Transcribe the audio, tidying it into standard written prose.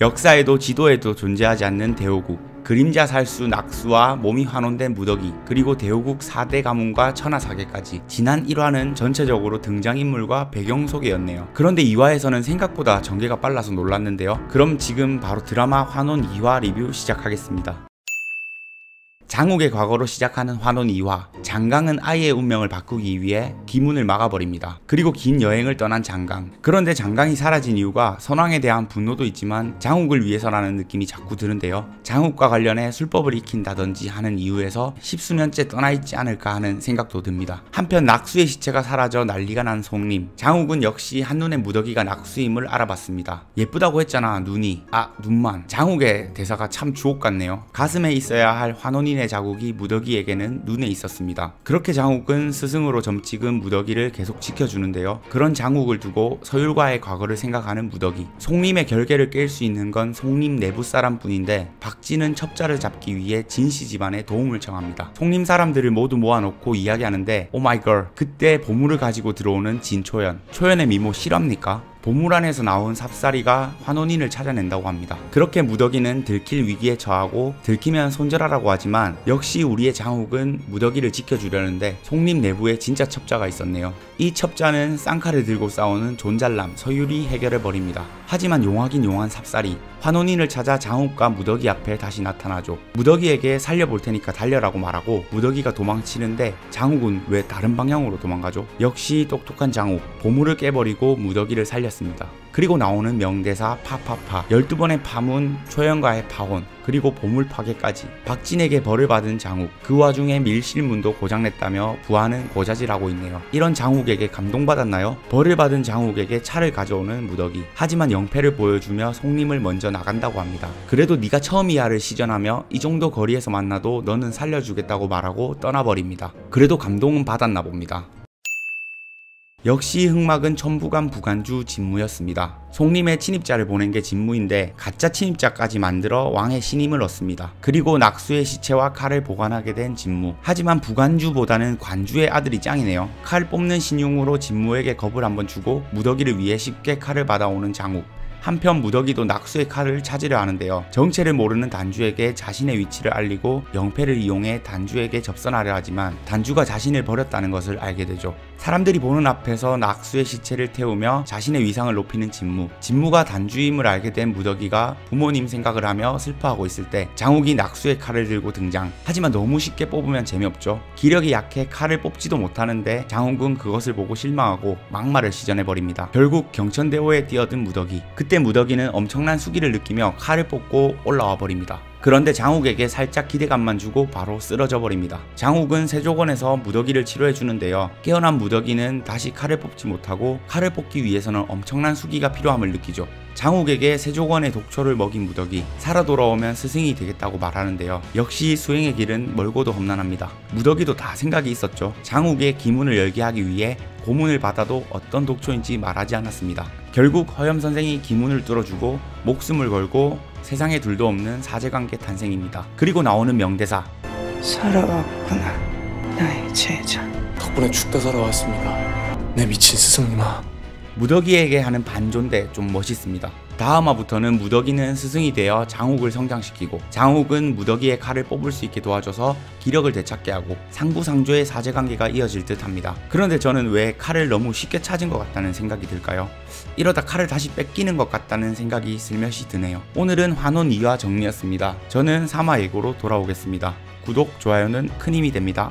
역사에도 지도에도 존재하지 않는 대호국, 그림자 살수 낙수와 몸이 환원된 무더기, 그리고 대호국 4대 가문과 천하사계까지 지난 1화는 전체적으로 등장인물과 배경 소개였네요. 그런데 2화에서는 생각보다 전개가 빨라서 놀랐는데요. 그럼 지금 바로 드라마 환원 2화 리뷰 시작하겠습니다. 장욱의 과거로 시작하는 환원 2화. 장강은 아이의 운명을 바꾸기 위해 기문을 막아버립니다. 그리고 긴 여행을 떠난 장강. 그런데 장강이 사라진 이유가 선왕에 대한 분노도 있지만 장욱을 위해서라는 느낌이 자꾸 드는데요. 장욱과 관련해 술법을 익힌다든지 하는 이유에서 십수년째 떠나있지 않을까 하는 생각도 듭니다. 한편 낙수의 시체가 사라져 난리가 난 송림. 장욱은 역시 한눈에 무더기가 낙수임을 알아봤습니다. 예쁘다고 했잖아 눈이. 눈만. 장욱의 대사가 참 주옥 같네요. 가슴에 있어야 할 환원인의 자국이 무더기에게는 눈에 있었습니다. 그렇게 장욱은 스승으로 점찍은 무더기를 계속 지켜주는데요. 그런 장욱을 두고 서율과의 과거를 생각하는 무더기. 송림의 결계를 깰 수 있는 건 송림 내부 사람 뿐인데 박진은 첩자를 잡기 위해 진씨 집안에 도움을 청합니다. 송림 사람들을 모두 모아놓고 이야기하는데 오마이걸, 그때 보물을 가지고 들어오는 진초연. 초연의 미모 실합니까? 보물 안에서 나온 삽살이가 환원인을 찾아낸다고 합니다. 그렇게 무더기는 들킬 위기에 처하고 들키면 손절하라고 하지만 역시 우리의 장욱은 무더기를 지켜주려는데 송림 내부에 진짜 첩자가 있었네요. 이 첩자는 쌍칼을 들고 싸우는 존잘남 서율이 해결해버립니다. 하지만 용하긴 용한 삽살이 환원인을 찾아 장욱과 무더기 앞에 다시 나타나죠. 무더기에게 살려볼 테니까 달려라고 말하고 무더기가 도망치는데 장욱은 왜 다른 방향으로 도망가죠? 역시 똑똑한 장욱. 보물을 깨버리고 무더기를 살렸습니다. 그리고 나오는 명대사 파파파. 12번의 파문, 초연과의 파혼, 그리고 보물 파괴까지. 박진에게 벌을 받은 장욱. 그 와중에 밀실문도 고장냈다며 부하는 고자질하고 있네요. 이런 장욱에게 감동받았나요? 벌을 받은 장욱에게 차를 가져오는 무더기. 하지만 영패를 보여주며 송림을 먼저 나간다고 합니다. 그래도 네가 처음이야를 시전하며 이 정도 거리에서 만나도 너는 살려주겠다고 말하고 떠나버립니다. 그래도 감동은 받았나 봅니다. 역시 흑막은 천부간 부간주 진무였습니다. 송림의 침입자를 보낸 게 진무인데 가짜 침입자까지 만들어 왕의 신임을 얻습니다. 그리고 낙수의 시체와 칼을 보관하게 된 진무. 하지만 부간주보다는 관주의 아들이 짱이네요. 칼 뽑는 신용으로 진무에게 겁을 한번 주고 무더기를 위해 쉽게 칼을 받아오는 장욱. 한편 무더기도 낙수의 칼을 찾으려 하는데요. 정체를 모르는 단주에게 자신의 위치를 알리고 영패를 이용해 단주에게 접선하려 하지만 단주가 자신을 버렸다는 것을 알게 되죠. 사람들이 보는 앞에서 낙수의 시체를 태우며 자신의 위상을 높이는 진무. 진무가 단주임을 알게 된 무더기가 부모님 생각을 하며 슬퍼하고 있을 때 장욱이 낙수의 칼을 들고 등장. 하지만 너무 쉽게 뽑으면 재미없죠. 기력이 약해 칼을 뽑지도 못하는데 장욱은 그것을 보고 실망하고 막말을 시전해버립니다. 결국 경천대호에 뛰어든 무더기. 그때 무더기는 엄청난 수기를 느끼며 칼을 뽑고 올라와 버립니다. 그런데 장욱에게 살짝 기대감만 주고 바로 쓰러져 버립니다. 장욱은 세조건에서 무더기를 치료해 주는데요. 깨어난 무더기는 다시 칼을 뽑지 못하고 칼을 뽑기 위해서는 엄청난 수기가 필요함을 느끼죠. 장욱에게 세조건의 독초를 먹인 무더기. 살아 돌아오면 스승이 되겠다고 말하는데요. 역시 수행의 길은 멀고도 험난합니다. 무더기도 다 생각이 있었죠. 장욱의 기문을 열게 하기 위해 고문을 받아도 어떤 독초인지 말하지 않았습니다. 결국 허염 선생이 기문을 뚫어주고 목숨을 걸고 세상에 둘도 없는 사제관계 탄생입니다. 그리고 나오는 명대사. 살아왔구나 나의 제자. 덕분에 죽다 살아왔습니다. 내 미친 스승님아. 무더기에게 하는 반존대 좀 멋있습니다. 다음화부터는 무더기는 스승이 되어 장욱을 성장시키고 장욱은 무더기의 칼을 뽑을 수 있게 도와줘서 기력을 되찾게 하고 상부상조의 사제관계가 이어질 듯 합니다. 그런데 저는 왜 칼을 너무 쉽게 찾은 것 같다는 생각이 들까요? 이러다 칼을 다시 뺏기는 것 같다는 생각이 슬며시 드네요. 오늘은 환원 2화 정리였습니다. 저는 3화 예고로 돌아오겠습니다. 구독, 좋아요는 큰 힘이 됩니다.